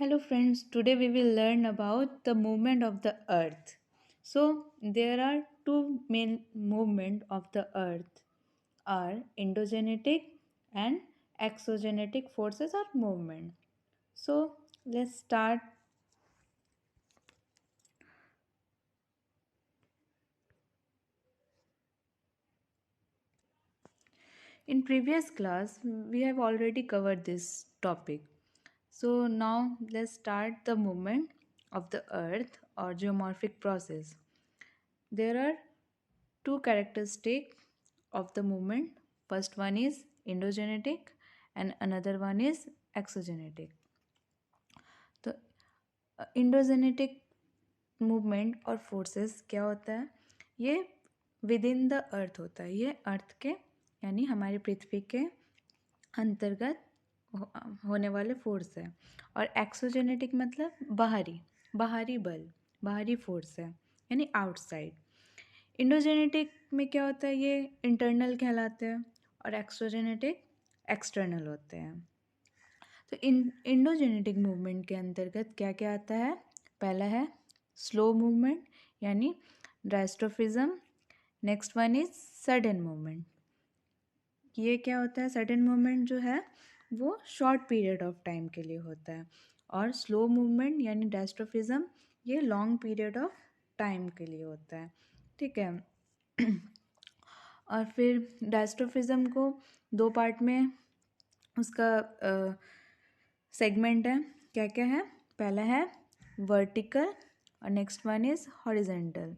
Hello friends, today we will learn about the movement of the earth. So there are two main movement of the earth are endogenetic and exogenetic forces or movement. So let's start. In previous class we have already covered this topic. So now let's start the movement of the earth or geomorphic process. There are two characteristics of the movement. First one is endogenetic and another one is exogenetic. तो endogenetic movement और forces क्या होता है? ये with in the earth होता है, ये अर्थ के यानी हमारी पृथ्वी के अंतर्गत होने वाले फोर्स है। और एक्सोजेनेटिक मतलब बाहरी बाहरी बल, बाहरी फोर्स है यानी आउटसाइड। इंडोजेनेटिक में क्या होता है, ये इंटरनल कहलाते हैं और एक्सट्रोजेनेटिक एक्सटर्नल होते हैं। तो इन इंडोजेनेटिक मूवमेंट के अंतर्गत क्या क्या आता है? पहला है स्लो मूवमेंट यानी diastrophism. Next one is sudden movement. ये क्या होता है? सडन मूवमेंट जो है वो शॉर्ट पीरियड ऑफ टाइम के लिए होता है और स्लो मूवमेंट यानी डायस्ट्रोफिज्म ये लॉन्ग पीरियड ऑफ टाइम के लिए होता है। ठीक है। और फिर डायस्ट्रोफिज्म को दो पार्ट में उसका सेगमेंट है। क्या क्या है? पहला है वर्टिकल और नेक्स्ट वन इज हॉरिजेंटल।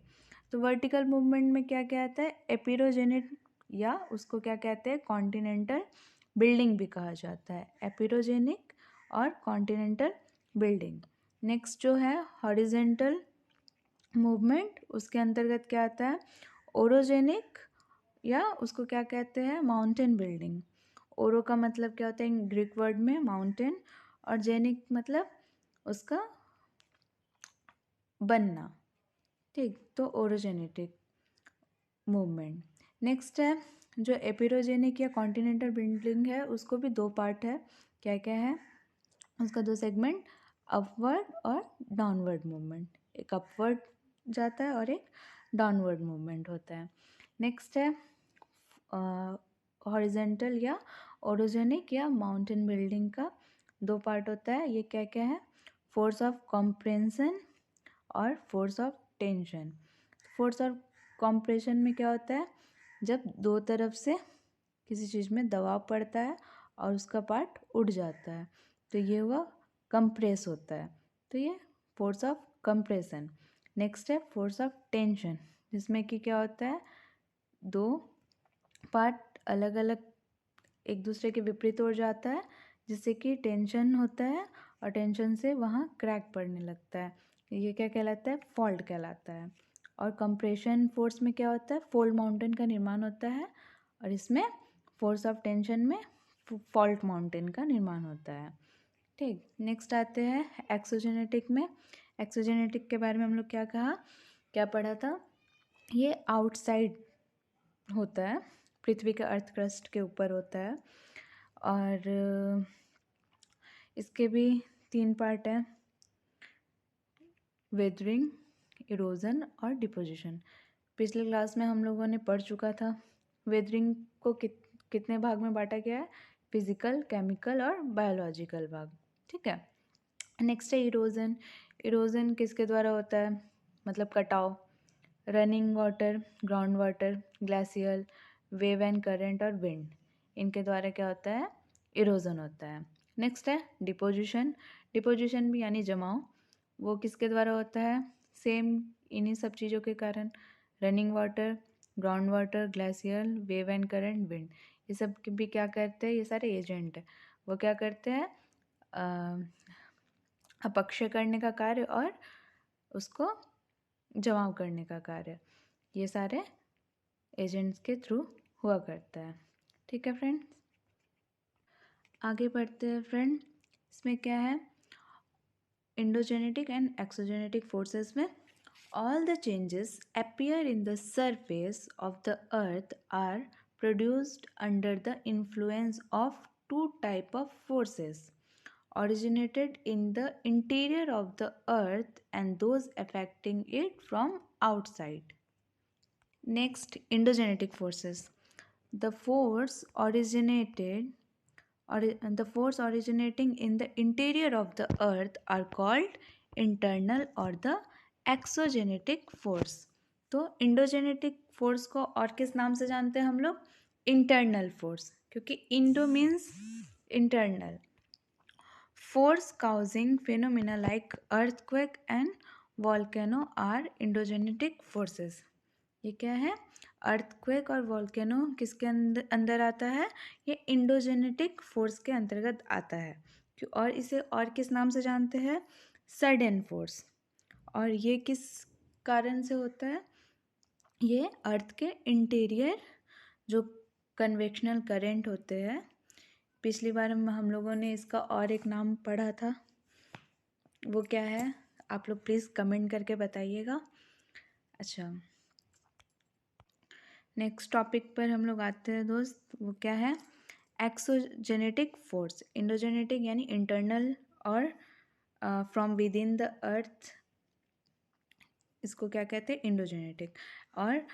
तो वर्टिकल मूवमेंट में क्या क्या आता है? एपिरोजेनिक या उसको क्या कहते हैं? कॉन्टिनेंटल बिल्डिंग भी कहा जाता है। एपिरोजेनिक और कॉन्टिनेंटल बिल्डिंग। नेक्स्ट जो है हॉरिजेंटल मूवमेंट, उसके अंतर्गत क्या आता है? ओरोजेनिक या उसको क्या कहते हैं? Mountain building. ओरो का मतलब क्या होता है ग्रीक वर्ड में? माउंटेन। और जेनिक मतलब उसका बनना। ठीक, तो ओरोजेनेटिक मूवमेंट। नेक्स्ट है जो एपिरोजेनिक या कॉन्टिनेंटल बिल्डिंग है, उसको भी दो पार्ट है। क्या क्या है उसका? दो सेगमेंट, अपवर्ड और डाउनवर्ड मूवमेंट। एक अपवर्ड जाता है और एक डाउनवर्ड मूवमेंट होता है। नेक्स्ट है हॉरिजेंटल या ओरोजेनिक या माउंटेन बिल्डिंग का दो पार्ट होता है। ये क्या क्या है? फोर्स ऑफ कॉम्प्रेंशन और force of tension. Force of compression में क्या होता है? जब दो तरफ से किसी चीज़ में दबाव पड़ता है और उसका पार्ट उड़ जाता है तो ये हुआ कंप्रेस होता है। तो ये फोर्स ऑफ कंप्रेशन। नेक्स्ट है फोर्स ऑफ टेंशन, जिसमें कि क्या होता है? दो पार्ट अलग अलग एक दूसरे के विपरीत हो जाता है, जिससे कि टेंशन होता है और टेंशन से वहाँ क्रैक पड़ने लगता है। ये क्या कहलाता है? फॉल्ट कहलाता है। और कंप्रेशन फोर्स में क्या होता है? फोल्ड माउंटेन का निर्माण होता है और इसमें फोर्स ऑफ टेंशन में फॉल्ट माउंटेन का निर्माण होता है। ठीक, नेक्स्ट आते हैं एक्सोजेनेटिक में। एक्सोजेनेटिक के बारे में हम लोग क्या कहा, क्या पढ़ा था? ये आउटसाइड होता है, पृथ्वी के अर्थ क्रस्ट के ऊपर होता है। और इसके भी तीन पार्ट हैं, वेदरिंग, इरोजन और डिपोजिशन। पिछले क्लास में हम लोगों ने पढ़ चुका था। वेदरिंग को कितने भाग में बांटा गया है? फिजिकल, केमिकल और बायोलॉजिकल भाग। ठीक है। नेक्स्ट है इरोजन। इरोजन किसके द्वारा होता है? मतलब कटाव। Running water, ground water, glacier, wave and current और विंड, इनके द्वारा क्या होता है? इरोजन होता है। नेक्स्ट है डिपोजिशन। डिपोजिशन भी यानी जमाव, वो किसके द्वारा होता है? सेम इन्हीं सब चीज़ों के कारण। Running water, ground water, glacier, wave and current, wind, ये सब भी क्या करते हैं? ये सारे एजेंट है, वो क्या करते हैं? अपक्षय करने का कार्य और उसको जमाव करने का कार्य, ये सारे एजेंट्स के थ्रू हुआ करता है। ठीक है फ्रेंड्स, आगे बढ़ते हैं फ्रेंड। इसमें क्या है? इंडोजेनेटिक एंड एक्सोजेनेटिक फोर्सेस में all the changes appear in the surface of the earth are produced under the influence of two type of forces originated in the interior of the earth and those affecting it from outside. Next, endogenetic forces. The force originated the force originating in the interior of the earth are called internal or the exogenetic force. तो endogenetic force को और किस नाम से जानते हैं हम लोग? इंटरनल फोर्स, क्योंकि Indo means internal. Force causing phenomena like earthquake and volcano are endogenetic forces. ये क्या है? अर्थक्वेक और वॉल्केनो किसके अंदर आता है? ये इंडोजेनेटिक फोर्स के अंतर्गत आता है. और इसे और किस नाम से जानते हैं? Sudden force. और ये किस कारण से होता है? ये अर्थ के इंटीरियर जो कन्वेक्शनल करंट होते हैं, पिछली बार हम लोगों ने इसका और एक नाम पढ़ा था, वो क्या है? आप लोग प्लीज़ कमेंट करके बताइएगा. अच्छा, नेक्स्ट टॉपिक पर हम लोग आते हैं दोस्त. वो क्या है? Exogenetic force. इंडोजेनेटिक यानी इंटरनल और from with in the earth, इसको क्या कहते हैं? इंडोजेनेटिक. और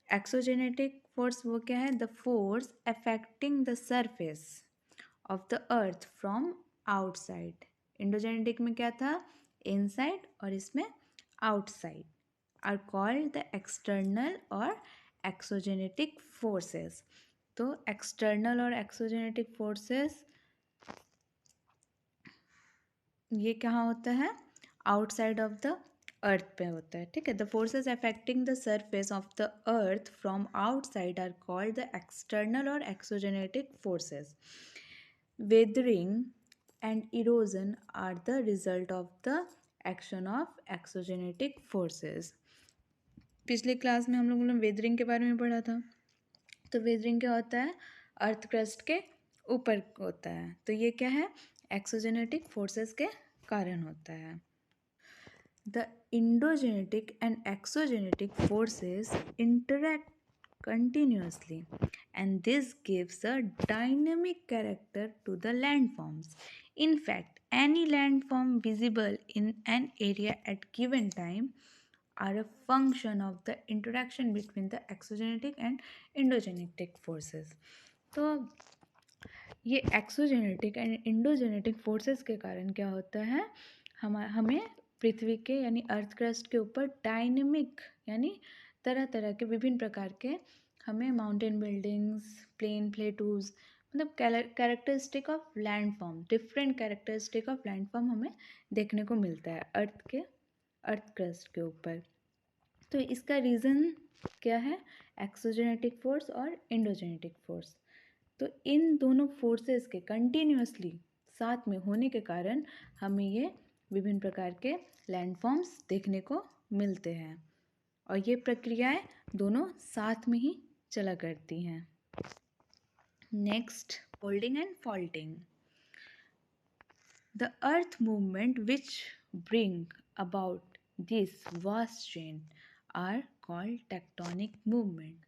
एक्सोजेनेटिक फोर्स वो क्या है? The force affecting the surface of the earth from outside. Endogenetic में क्या था? इनसाइड, और इसमें outside. Are called the external और एक्सोजेनेटिक फोर्सेस. तो एक्सटर्नल और एक्सोजेनेटिक फोर्सेस ये कहाँ होता है? आउटसाइड ऑफ द अर्थ पे होता है. ठीक है. The forces affecting the surface of the earth from outside are called the external और exogenetic forces. Weathering and erosion are the result of the action of exogenetic forces. पिछले class में हम लोगों ने वेदरिंग के बारे में पढ़ा था. तो वेदरिंग क्या होता है? अर्थ क्रस्ट के ऊपर होता है. तो ये क्या है? एक्सोजेनेटिक फोर्सेस के कारण होता है. The endogenetic and exogenetic forces interact continuously, and this gives a dynamic character to the landforms. In fact, any landform visible in an area at given time are a function of the interaction between the exogenetic and endogenetic forces. तो ये exogenetic and endogenetic forces के कारण क्या होता है? हमें पृथ्वी के यानी अर्थ क्रस्ट के ऊपर डायनेमिक यानी तरह तरह के विभिन्न प्रकार के हमें माउंटेन बिल्डिंग्स, प्लेन प्लेटूज, मतलब characteristic of land form, different characteristic of land form हमें देखने को मिलता है अर्थ क्रस्ट के ऊपर. तो इसका रीज़न क्या है? एक्सोजेनेटिक फोर्स और इंडोजेनेटिक फोर्स. तो इन दोनों फोर्सेस के कंटिन्यूसली साथ में होने के कारण हमें ये विभिन्न प्रकार के लैंडफॉर्म्स देखने को मिलते हैं, और ये प्रक्रियाएं दोनों साथ में ही चला करती हैं. Next, folding and faulting. The earth movement which bring about this vast change are called tectonic movement.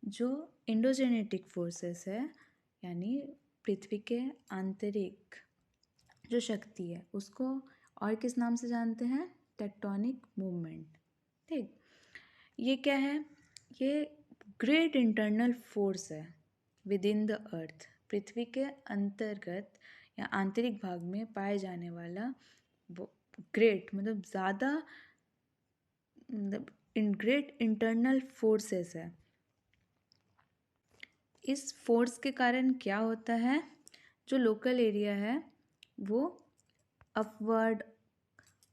जो इंडोजेनेटिक फोर्सेस है यानी पृथ्वी के आंतरिक जो शक्ति है उसको और किस नाम से जानते हैं? Tectonic movement. ठीक. ये क्या है? ये ग्रेट इंटरनल फोर्स है विद इन द अर्थ. पृथ्वी के अंतर्गत या आंतरिक भाग में पाए जाने वाला ग्रेट मतलब ज़्यादा ग्रेट इंटरनल फोर्सेस है. इस फोर्स के कारण क्या होता है? जो लोकल एरिया है वो अपवर्ड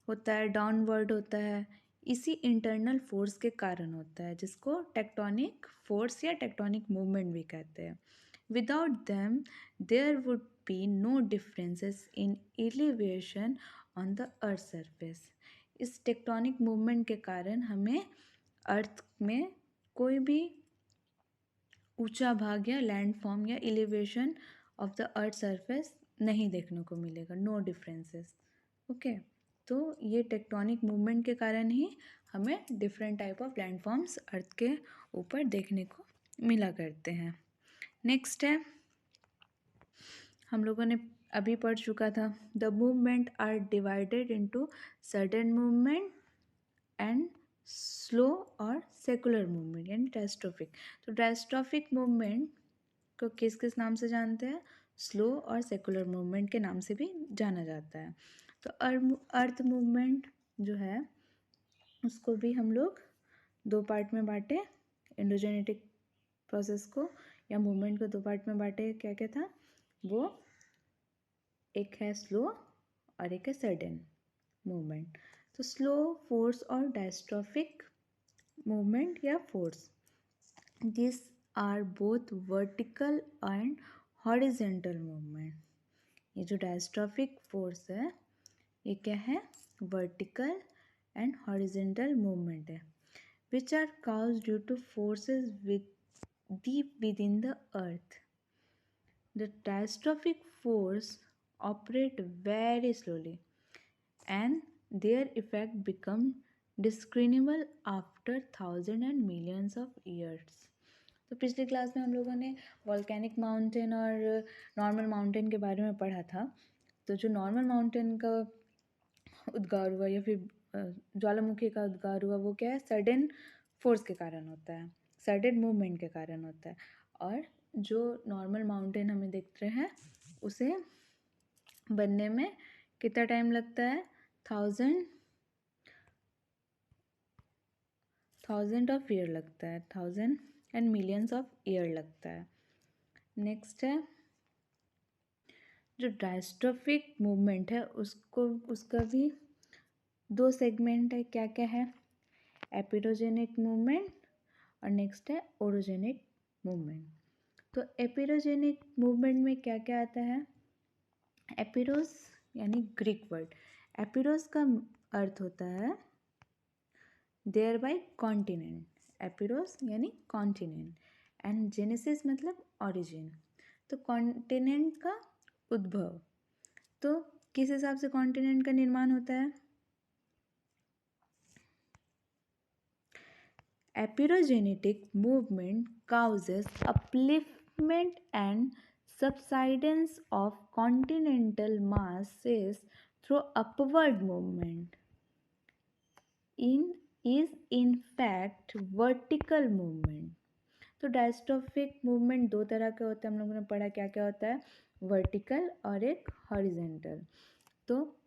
होता है, डाउनवर्ड होता है. इसी इंटरनल फोर्स के कारण होता है, जिसको टेक्टोनिक फोर्स या टेक्टोनिक मूवमेंट भी कहते हैं. Without them there would be no differences in elevation on the earth surface. इस टेक्टोनिक मूवमेंट के कारण हमें अर्थ में कोई भी ऊंचा भाग या लैंड फॉर्म या elevation of the earth surface नहीं देखने को मिलेगा. No differences. ओके. तो ये टेक्टोनिक मूवमेंट के कारण ही हमें different type of land forms earth के ऊपर देखने को मिला करते हैं. नेक्स्ट है, हम लोगों ने अभी पढ़ चुका था। The movement are divided into sudden movement and slow और सेकुलर मूवमेंट यानी डायस्ट्रोफिक। तो डायस्ट्रोफिक मूवमेंट को किस किस नाम से जानते हैं? स्लो और सेकुलर मूवमेंट के नाम से भी जाना जाता है। तो अर्थ मूवमेंट जो है उसको भी हम लोग दो पार्ट में बांटे, एंडोजेनेटिक प्रोसेस को या मूवमेंट को दो पार्ट में बांटे। क्या क्या था वो? एक है स्लो और एक है सडन मूवमेंट। तो स्लो फोर्स और डायस्ट्रोफिक मूवमेंट या force, this are both vertical and horizontal movement. ये जो डायस्ट्रोफिक फोर्स है ये क्या है? वर्टिकल एंड हॉरिजेंटल मूवमेंट है which are caused due to forces deep within the earth. The diastrophic force operate very slowly and their effect become discernible after thousands and millions of years. तो पिछली class में हम लोगों ने volcanic mountain और normal mountain के बारे में पढ़ा था। तो जो नॉर्मल माउंटेन का उद्गार हुआ या फिर ज्वालामुखी का उद्गार हुआ वो क्या है? सडन फोर्स के कारण होता है, सडन मूवमेंट के कारण होता है। और जो नॉर्मल माउंटेन हमें देखते हैं उसे बनने में कितना टाइम लगता है? थाउजेंड ऑफ ईयर लगता है, 1000 and millions ऑफ ईयर लगता है। नेक्स्ट है जो डायस्ट्रोफिक मूवमेंट है उसका भी दो सेगमेंट है। क्या क्या है? एपिरोजेनिक मूवमेंट और नेक्स्ट है ओरोजेनिक मूवमेंट। तो एपिरोजेनिक मूवमेंट में क्या क्या आता है? एपिरोस यानी ग्रीक वर्ड, एपिरोस का अर्थ होता है देयर बाय कॉन्टिनेंट, एपिरोस यानी कॉन्टिनेंट, एंड जेनेसिस मतलब ओरिजिन। तो कॉन्टिनेंट का उद्भव। तो किस हिसाब से कॉन्टिनेंट का निर्माण होता है? Epirogenetic movement causes upliftment and subsidence of continental masses through upward movement. In fact vertical movement. तो डायस्ट्रोफिक मूवमेंट दो तरह के होते हैं, हम लोगों ने पढ़ा क्या क्या होता है? वर्टिकल और एक हॉरिजेंटल। तो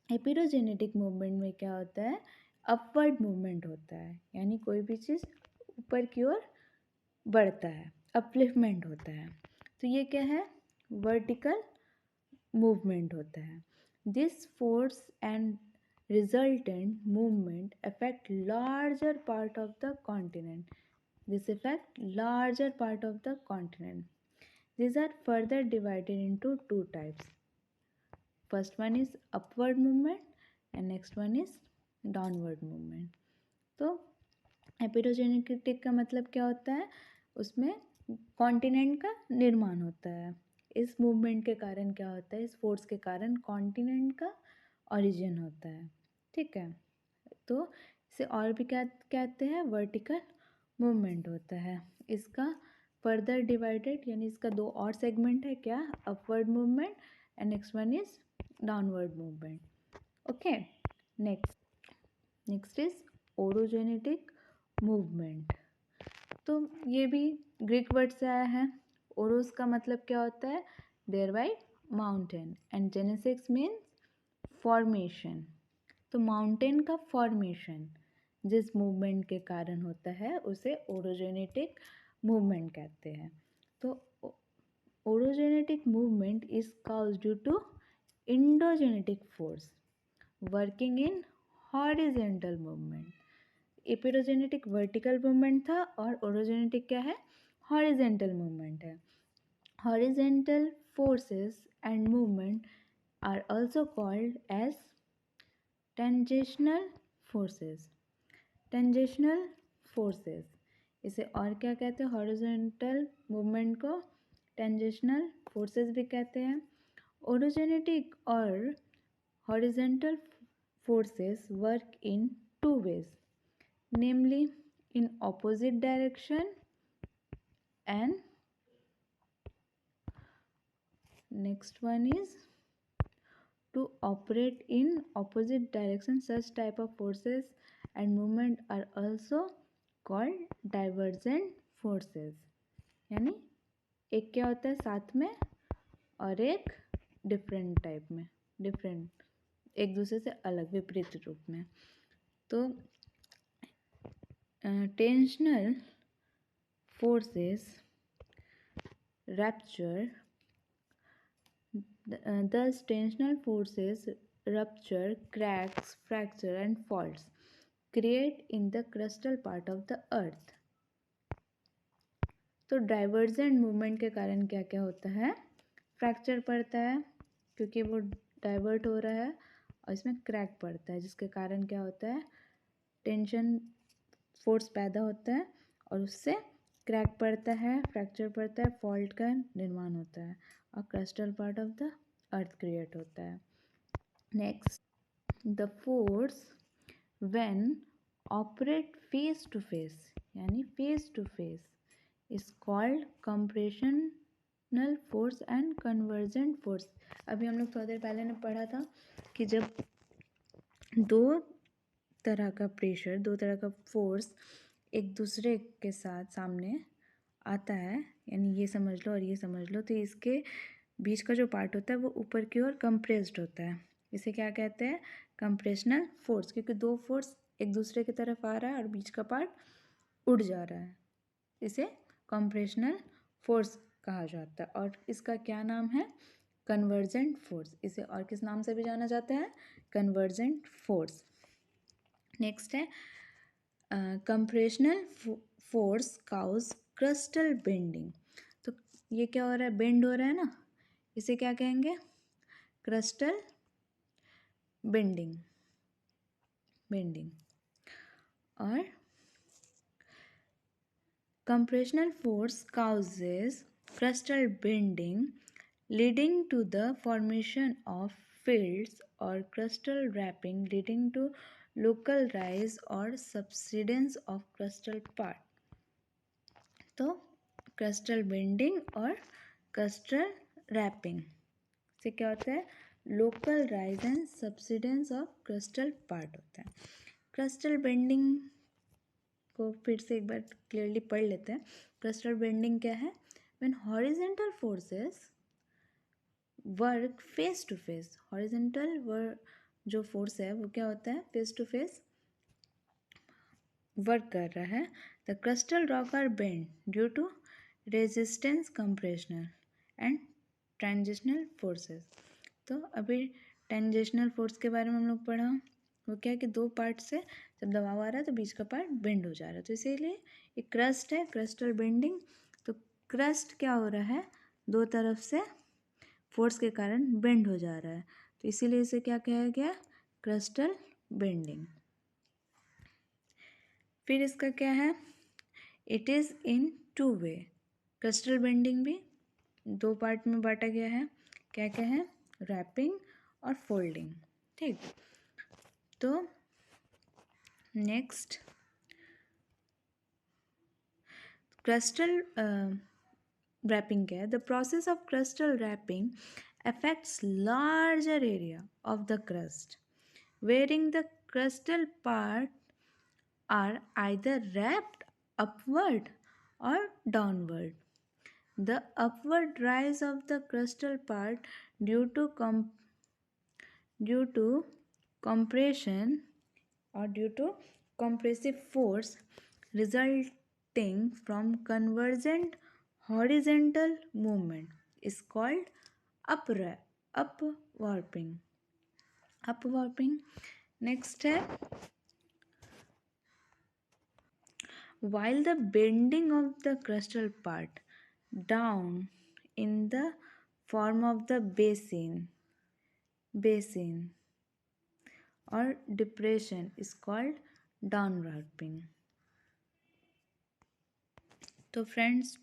एपिरोजेनेटिक मूवमेंट में क्या होता है? अपवर्ड मूवमेंट होता है, यानी कोई भी चीज़ ऊपर की ओर बढ़ता है, अपलिफ्टमेंट होता है। तो ये क्या है? वर्टिकल मूवमेंट होता है। This force and resultant movement affect larger part of the continent. This affect larger part of the continent. These are further divided into two types. First one is upward movement and next one is downward movement. तो एपिरोजेनेटिक का मतलब क्या होता है? उसमें continent का निर्माण होता है। इस मूवमेंट के कारण क्या होता है? इस फोर्स के कारण कॉन्टिनेंट का ओरिजिन होता है। ठीक है, तो इसे और भी क्या कहते हैं? वर्टिकल मूवमेंट होता है। इसका फर्दर डिवाइडेड यानी इसका दो और सेगमेंट है। क्या? Upward movement and next one is downward movement. Okay, next is orogenetic movement. तो ये भी ग्रीक वर्ड से आया है। ओरोस का मतलब क्या होता है? Thereby mountain and genesis means formation. तो माउंटेन का फॉर्मेशन जिस मूवमेंट के कारण होता है उसे ओरोजेनेटिक मूवमेंट कहते हैं। तो orogenetic movement is caused due to endogenetic force working in horizontal movement. Epeirogenetic vertical movement था और ओरोजेनेटिक क्या है? हॉरिजेंटल मूवमेंट है। Horizontal forces and movement are also called as tangential forces. Tangential forces, इसे और क्या कहते हैं? हॉरिजॉन्टल मूवमेंट को टेंजेशनल फोर्सेस भी कहते हैं। ओरोजेनेटिक और horizontal forces work in two ways, namely in opposite direction and next one is to operate in opposite direction. Such type of forces and movement are also called divergent forces. यानी एक क्या होता है साथ में और एक डिफरेंट टाइप में, डिफरेंट एक दूसरे से अलग विपरीत रूप में. तो tensional forces rupture. Thus, tensional forces rupture, cracks, fracture, and faults create in the crustal part of the earth. तो डाइवर्जेंट मूवमेंट के कारण क्या क्या होता है? फ्रैक्चर पड़ता है क्योंकि वो डाइवर्ट हो रहा है, और इसमें क्रैक पड़ता है जिसके कारण क्या होता है? टेंशन फोर्स पैदा होता है और उससे क्रैक पड़ता है, फ्रैक्चर पड़ता है, फॉल्ट का निर्माण होता है और crustal part of the earth create होता है. Next, the force when operate face to face, यानी face to face, is called compressional force and convergent force. अभी हम लोग थोड़ी देर पहले ने पढ़ा था कि जब दो तरह का प्रेशर, दो तरह का फोर्स एक दूसरे के साथ सामने आता है, यानी ये समझ लो और ये समझ लो, तो इसके बीच का जो पार्ट होता है वो ऊपर की ओर कंप्रेस्ड होता है. इसे क्या कहते हैं? कंप्रेशनल फोर्स, क्योंकि दो फोर्स एक दूसरे की तरफ आ रहा है और बीच का पार्ट उड़ जा रहा है. इसे कंप्रेशनल फोर्स कहा जाता है. और इसका क्या नाम है? Convergent force. इसे और किस नाम से भी जाना जाता है? Convergent force. नेक्स्ट है compressional force cause crustal bending. तो ये क्या हो रहा है? बेंड हो रहा है ना, इसे क्या कहेंगे? Crustal bending. और compressional force causes crustal bending, leading to the formation of fields, or crustal wrapping, leading to local rise or subsidence of crustal part. तो crustal bending और crustal wrapping से क्या होता है? Local rise and subsidence of crystal part होता है. Crystal bending को फिर से एक बार क्लियरली पढ़ लेते हैं. क्रिस्टल बेंडिंग क्या है? When horizontal forces work face to face. Horizontal जो फोर्स है वो क्या होता है? फेस टू फेस वर्क कर रहा है. The crustal rock are bend due to resistance, compressional and transitional forces. तो अभी टेंजेशनल फोर्स के बारे में हम लोग पढ़ा. वो क्या है कि दो पार्ट से जब दबाव आ रहा है तो बीच का पार्ट बेंड हो जा रहा है, तो इसीलिए एक क्रस्ट है, क्रस्टल बेंडिंग. तो क्रस्ट क्या हो रहा है? दो तरफ से फोर्स के कारण बेंड हो जा रहा है, तो इसीलिए इसे क्या कहा गया? Crustal bending. फिर इसका क्या है? It is in two way. Crustal bending भी दो पार्ट में बांटा गया है. क्या क्या है? रैपिंग और फोल्डिंग. ठीक. तो नेक्स्ट, crustal wrapping क्या है? The process of crustal wrapping affects larger area of the crust, wherein the crustal part are either wrapped upward or downward. The upward rise of the crustal part due to compression or due to compressive force resulting from convergent horizontal movement is called upwarping. Next है, while the bending of the crustal part down in the form of the basin or depression is called downwarping. तो friends,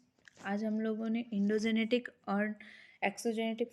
आज हम लोगों ने endogenetic और exogenetic